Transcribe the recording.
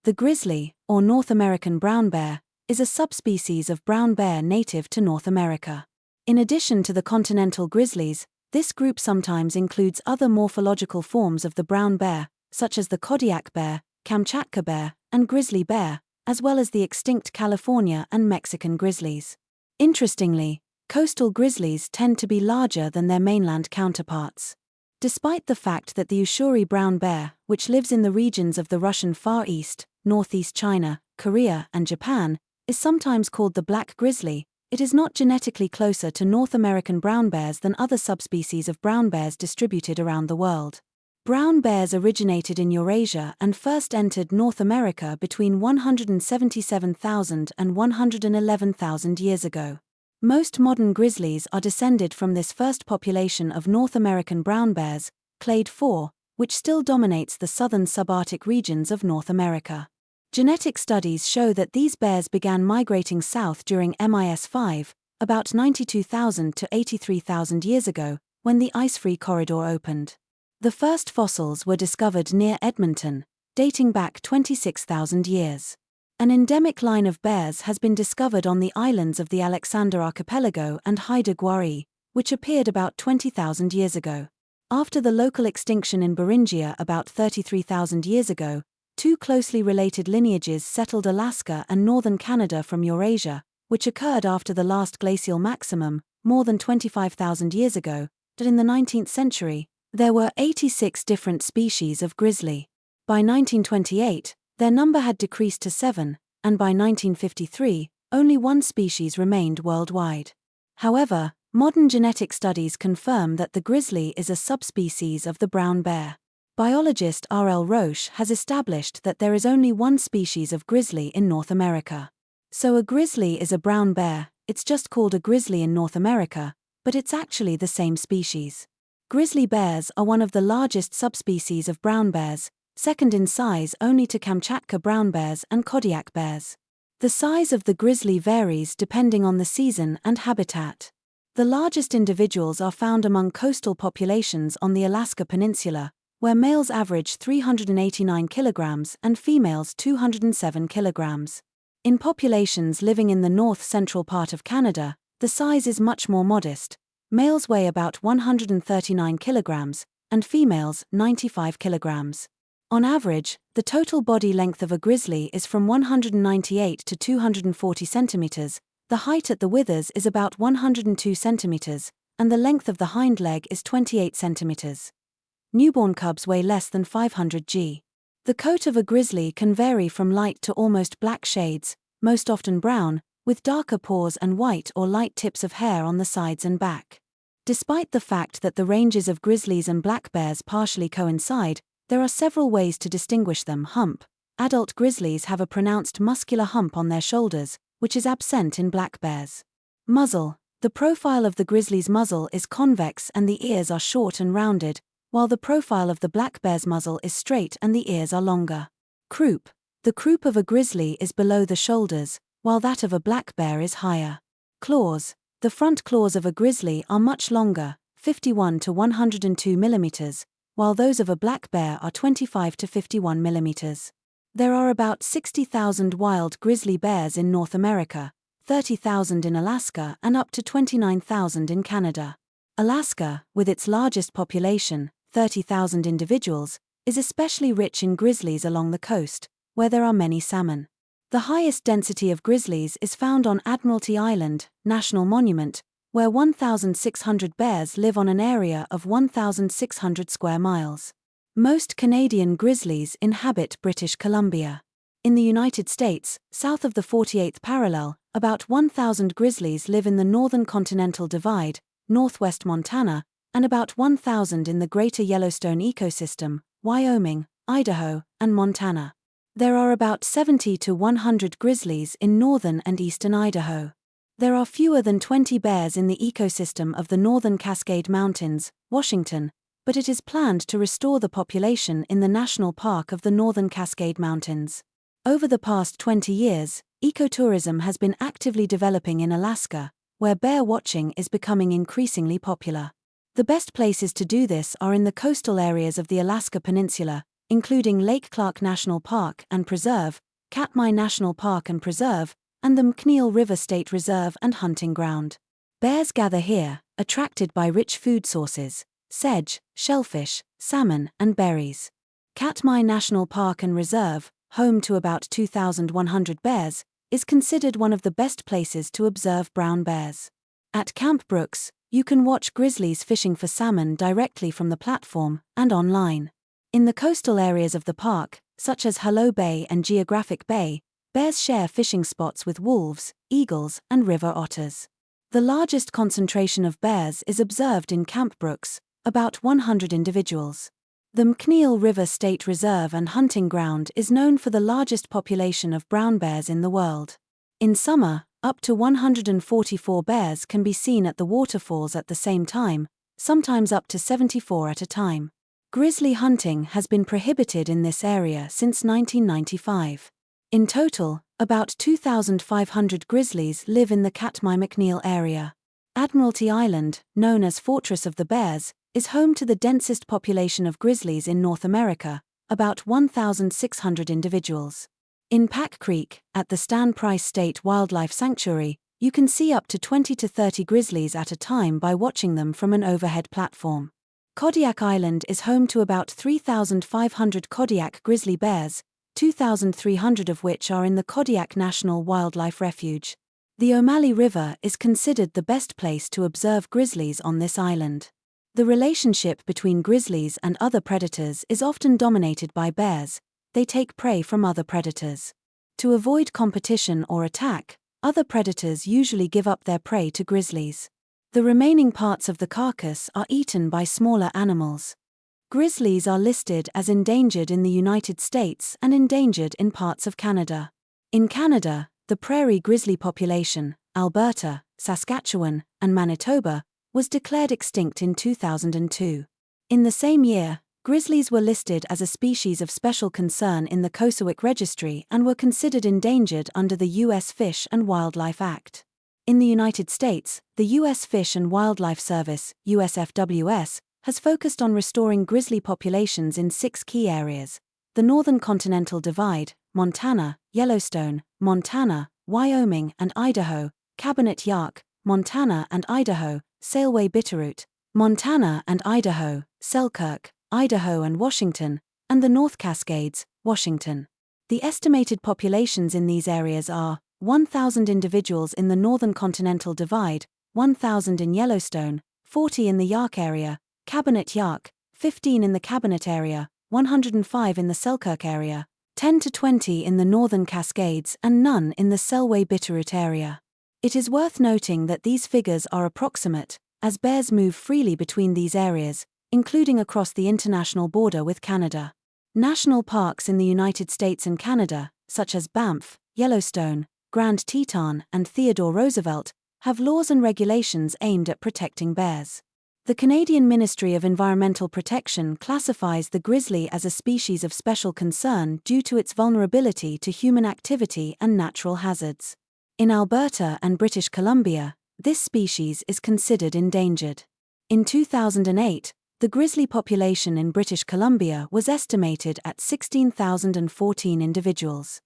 The grizzly, or North American brown bear, is a subspecies of brown bear native to North America. In addition to the continental grizzlies, this group sometimes includes other morphological forms of the brown bear, such as the Kodiak bear, Kamchatka bear, and grizzly bear, as well as the extinct California and Mexican grizzlies. Interestingly, coastal grizzlies tend to be larger than their mainland counterparts. Despite the fact that the Ushuri brown bear, which lives in the regions of the Russian Far East, northeast China, Korea, and Japan, is sometimes called the black grizzly, it is not genetically closer to North American brown bears than other subspecies of brown bears distributed around the world. Brown bears originated in Eurasia and first entered North America between 177,000 and 111,000 years ago. Most modern grizzlies are descended from this first population of North American brown bears, Clade IV, which still dominates the southern subarctic regions of North America. Genetic studies show that these bears began migrating south during MIS 5, about 92,000 to 83,000 years ago, when the ice-free corridor opened. The first fossils were discovered near Edmonton, dating back 26,000 years. An endemic line of bears has been discovered on the islands of the Alexander Archipelago and Haida Gwaii, which appeared about 20,000 years ago. After the local extinction in Beringia about 33,000 years ago, two closely related lineages settled Alaska and northern Canada from Eurasia, which occurred after the last glacial maximum, more than 25,000 years ago, but in the 19th century, there were 86 different species of grizzly. By 1928, their number had decreased to 7, and by 1953, only one species remained worldwide. However, modern genetic studies confirm that the grizzly is a subspecies of the brown bear. Biologist R.L. Roche has established that there is only one species of grizzly in North America. So a grizzly is a brown bear, it's just called a grizzly in North America, but it's actually the same species. Grizzly bears are one of the largest subspecies of brown bears, second in size only to Kamchatka brown bears and Kodiak bears. The size of the grizzly varies depending on the season and habitat. The largest individuals are found among coastal populations on the Alaska Peninsula, where males average 389 kilograms and females 207 kilograms. In populations living in the north-central part of Canada, the size is much more modest. Males weigh about 139 kilograms, and females 95 kilograms. On average, the total body length of a grizzly is from 198 to 240 centimeters, the height at the withers is about 102 centimeters, and the length of the hind leg is 28 centimeters. Newborn cubs weigh less than 500 g. The coat of a grizzly can vary from light to almost black shades, most often brown, with darker paws and white or light tips of hair on the sides and back. Despite the fact that the ranges of grizzlies and black bears partially coincide, there are several ways to distinguish them. Hump. Adult grizzlies have a pronounced muscular hump on their shoulders, which is absent in black bears. Muzzle. The profile of the grizzly's muzzle is convex and the ears are short and rounded, while the profile of the black bear's muzzle is straight and the ears are longer. Croup. The croup of a grizzly is below the shoulders, while that of a black bear is higher. Claws. The front claws of a grizzly are much longer, 51 to 102 millimeters, while those of a black bear are 25 to 51 millimeters. There are about 60,000 wild grizzly bears in North America, 30,000 in Alaska and up to 29,000 in Canada. Alaska, with its largest population, 30,000 individuals, is especially rich in grizzlies along the coast, where there are many salmon. The highest density of grizzlies is found on Admiralty Island, National Monument, where 1,600 bears live on an area of 1,600 square miles. Most Canadian grizzlies inhabit British Columbia. In the United States, south of the 48th parallel, about 1,000 grizzlies live in the northern continental divide, northwest Montana, and about 1,000 in the Greater Yellowstone ecosystem, Wyoming, Idaho, and Montana. There are about 70 to 100 grizzlies in northern and eastern Idaho. There are fewer than 20 bears in the ecosystem of the northern Cascade Mountains, Washington, but it is planned to restore the population in the National Park of the Northern Cascade Mountains. Over the past 20 years, ecotourism has been actively developing in Alaska, where bear watching is becoming increasingly popular. The best places to do this are in the coastal areas of the Alaska Peninsula, including Lake Clark National Park and Preserve, Katmai National Park and Preserve, and the McNeil River State Reserve and Hunting Ground. Bears gather here, attracted by rich food sources: sedge, shellfish, salmon, and berries. Katmai National Park and Reserve, home to about 2,100 bears, is considered one of the best places to observe brown bears. At Camp Brooks, you can watch grizzlies fishing for salmon directly from the platform and online. In the coastal areas of the park, such as Hello Bay and Geographic Bay, bears share fishing spots with wolves, eagles, and river otters. The largest concentration of bears is observed in Camp Brooks, about 100 individuals. The McNeil River State Reserve and Hunting Ground is known for the largest population of brown bears in the world. In summer, up to 144 bears can be seen at the waterfalls at the same time, sometimes up to 74 at a time. Grizzly hunting has been prohibited in this area since 1995. In total, about 2,500 grizzlies live in the Katmai-McNeil area. Admiralty Island, known as Fortress of the Bears, is home to the densest population of grizzlies in North America, about 1,600 individuals. In Pack Creek, at the Stan Price State Wildlife Sanctuary, you can see up to 20 to 30 grizzlies at a time by watching them from an overhead platform. Kodiak Island is home to about 3,500 Kodiak grizzly bears, 2,300 of which are in the Kodiak National Wildlife Refuge. The O'Malley River is considered the best place to observe grizzlies on this island. The relationship between grizzlies and other predators is often dominated by bears. They take prey from other predators. To avoid competition or attack, other predators usually give up their prey to grizzlies. The remaining parts of the carcass are eaten by smaller animals. Grizzlies are listed as endangered in the United States and endangered in parts of Canada. In Canada, the prairie grizzly population, Alberta, Saskatchewan, and Manitoba, was declared extinct in 2002. In the same year, grizzlies were listed as a species of special concern in the Cosewick Registry and were considered endangered under the U.S. Fish and Wildlife Act. In the United States, the U.S. Fish and Wildlife Service, USFWS, has focused on restoring grizzly populations in 6 key areas: the Northern Continental Divide, Montana, Yellowstone, Montana, Wyoming and Idaho, Cabinet Yaak, Montana and Idaho, Saleway Bitterroot, Montana and Idaho, Selkirk, Idaho and Washington, and the North Cascades, Washington. The estimated populations in these areas are 1,000 individuals in the Northern Continental Divide, 1,000 in Yellowstone, 40 in the Yaak area, Cabinet Yaak, 15 in the Cabinet area, 105 in the Selkirk area, 10 to 20 in the Northern Cascades and none in the Selway Bitterroot area. It is worth noting that these figures are approximate, as bears move freely between these areas, including across the international border with Canada. National parks in the United States and Canada, such as Banff, Yellowstone, Grand Teton, and Theodore Roosevelt, have laws and regulations aimed at protecting bears. The Canadian Ministry of Environmental Protection classifies the grizzly as a species of special concern due to its vulnerability to human activity and natural hazards. In Alberta and British Columbia, this species is considered endangered. In 2008, the grizzly population in British Columbia was estimated at 16,014 individuals.